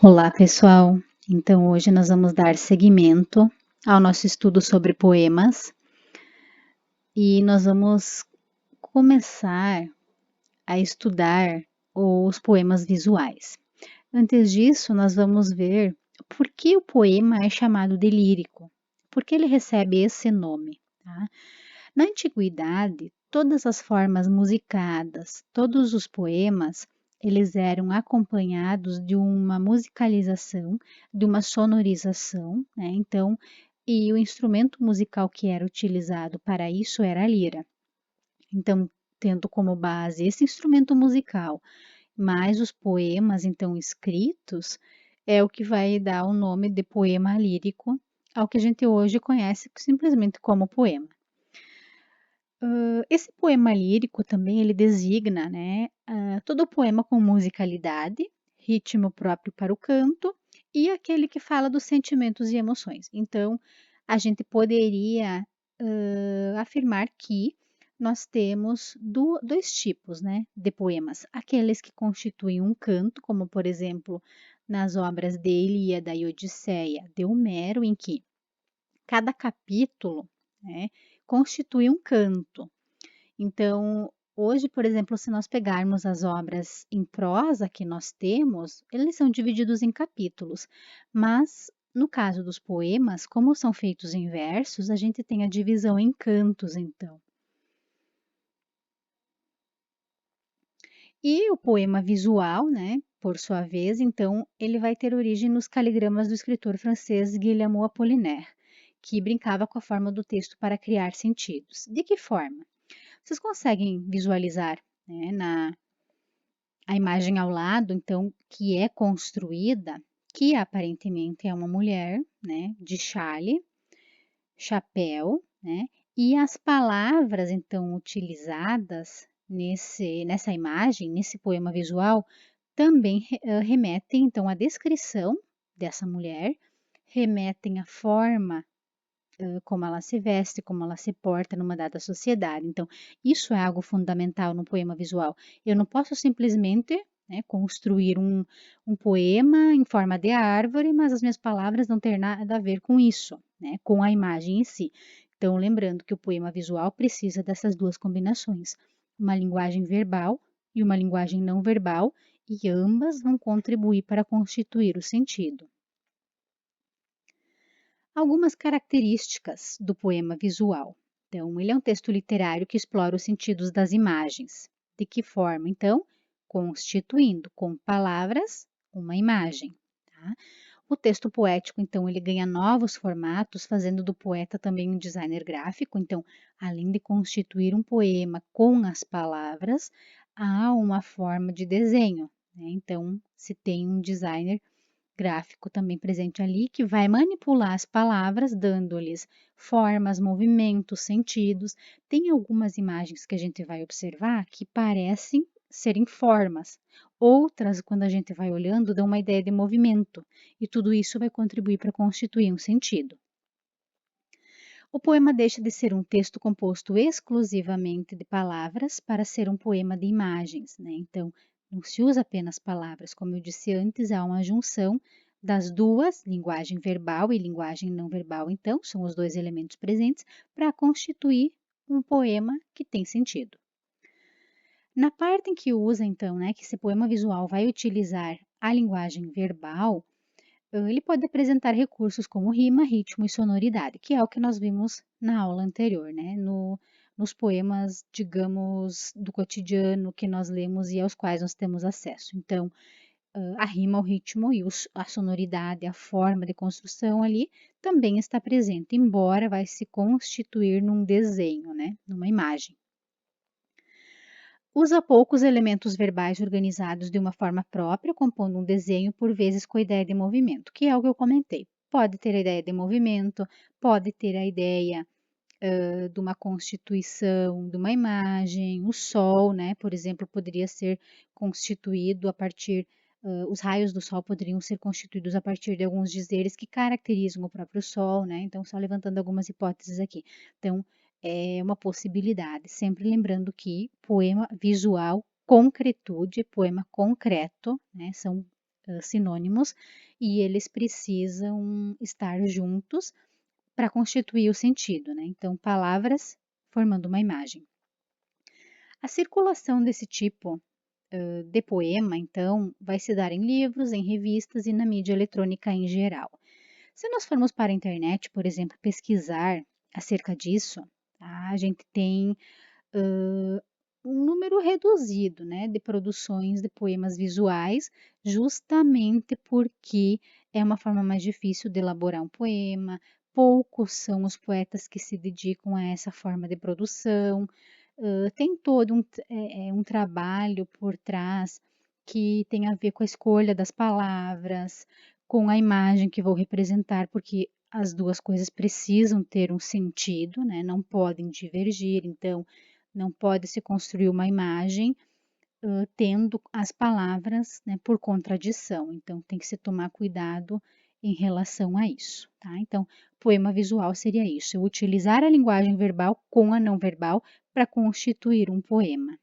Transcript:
Olá, pessoal. Então, hoje nós vamos dar seguimento ao nosso estudo sobre poemas e nós vamos começar a estudar os poemas visuais. Antes disso, nós vamos ver por que o poema é chamado de lírico, por que ele recebe esse nome, tá? Na antiguidade, todas as formas musicadas, todos os poemas, eles eram acompanhados de uma musicalização, de uma sonorização, né? Então, e o instrumento musical que era utilizado para isso era a lira. Então, tendo como base esse instrumento musical, mais os poemas então escritos, é o que vai dar o nome de poema lírico ao que a gente hoje conhece simplesmente como poema. Esse poema lírico também ele designa, né, todo poema com musicalidade, ritmo próprio para o canto e aquele que fala dos sentimentos e emoções. Então, a gente poderia afirmar que nós temos dois tipos, né, de poemas. Aqueles que constituem um canto, como por exemplo nas obras de Ilíada e Odisseia de Homero, em que cada capítulo, né, constitui um canto. Então, hoje, por exemplo, se nós pegarmos as obras em prosa que nós temos, eles são divididos em capítulos, mas no caso dos poemas, como são feitos em versos, a gente tem a divisão em cantos, então. E o poema visual, né, por sua vez, então, ele vai ter origem nos caligramas do escritor francês Guillermo Apollinaire, que brincava com a forma do texto para criar sentidos. De que forma? Vocês conseguem visualizar, né, a imagem ao lado, então, que é construída, que aparentemente é uma mulher, né, de chale, chapéu, né, e as palavras, então, utilizadas nessa imagem, nesse poema visual, também remetem, então, à descrição dessa mulher, remetem à forma como ela se veste, como ela se porta numa dada sociedade. Então, isso é algo fundamental no poema visual. Eu não posso simplesmente, né, construir um poema em forma de árvore, mas as minhas palavras não ter nada a ver com isso, né, com a imagem em si. Então, lembrando que o poema visual precisa dessas duas combinações, uma linguagem verbal e uma linguagem não verbal, e ambas vão contribuir para constituir o sentido. Algumas características do poema visual. Então, ele é um texto literário que explora os sentidos das imagens. De que forma? Então, constituindo com palavras uma imagem. Tá? O texto poético, então, ele ganha novos formatos, fazendo do poeta também um designer gráfico. Então, além de constituir um poema com as palavras, há uma forma de desenho. Né? Então, se tem um designer gráfico também presente ali, que vai manipular as palavras, dando-lhes formas, movimentos, sentidos. Tem algumas imagens que a gente vai observar que parecem serem formas. Outras, quando a gente vai olhando, dão uma ideia de movimento. E tudo isso vai contribuir para constituir um sentido. O poema deixa de ser um texto composto exclusivamente de palavras para ser um poema de imagens, né? Então, não se usa apenas palavras, como eu disse antes, há uma junção das duas, linguagem verbal e linguagem não verbal, então, são os dois elementos presentes para constituir um poema que tem sentido. Na parte em que usa, então, né, que esse poema visual vai utilizar a linguagem verbal, ele pode apresentar recursos como rima, ritmo e sonoridade, que é o que nós vimos na aula anterior, né? Nos poemas, digamos, do cotidiano que nós lemos e aos quais nós temos acesso. Então, a rima, o ritmo e a sonoridade, a forma de construção ali também está presente, embora vai se constituir num desenho, né? Numa imagem. Usa poucos elementos verbais organizados de uma forma própria, compondo um desenho, por vezes com a ideia de movimento, que é o que eu comentei. Pode ter a ideia de movimento, pode ter a ideia de uma constituição de uma imagem, o sol, né, por exemplo, poderia ser constituído a partir, os raios do sol poderiam ser constituídos a partir de alguns dizeres que caracterizam o próprio sol, né, então só levantando algumas hipóteses aqui. Então, é uma possibilidade, sempre lembrando que poema visual, concretude, poema concreto, né, são sinônimos e eles precisam estar juntos para constituir o sentido, né? Então, palavras formando uma imagem. A circulação desse tipo de poema, então, vai se dar em livros, em revistas e na mídia eletrônica em geral. Se nós formos para a internet, por exemplo, pesquisar acerca disso, tá? A gente tem um número reduzido, né, de produções de poemas visuais, justamente porque é uma forma mais difícil de elaborar um poema, poucos são os poetas que se dedicam a essa forma de produção, tem todo um trabalho por trás que tem a ver com a escolha das palavras, com a imagem que vou representar, porque as duas coisas precisam ter um sentido, né? Não podem divergir, então não pode se construir uma imagem tendo as palavras, né, por contradição. Então tem que se tomar cuidado em relação a isso, tá? Então, poema visual seria isso, utilizar a linguagem verbal com a não verbal para constituir um poema.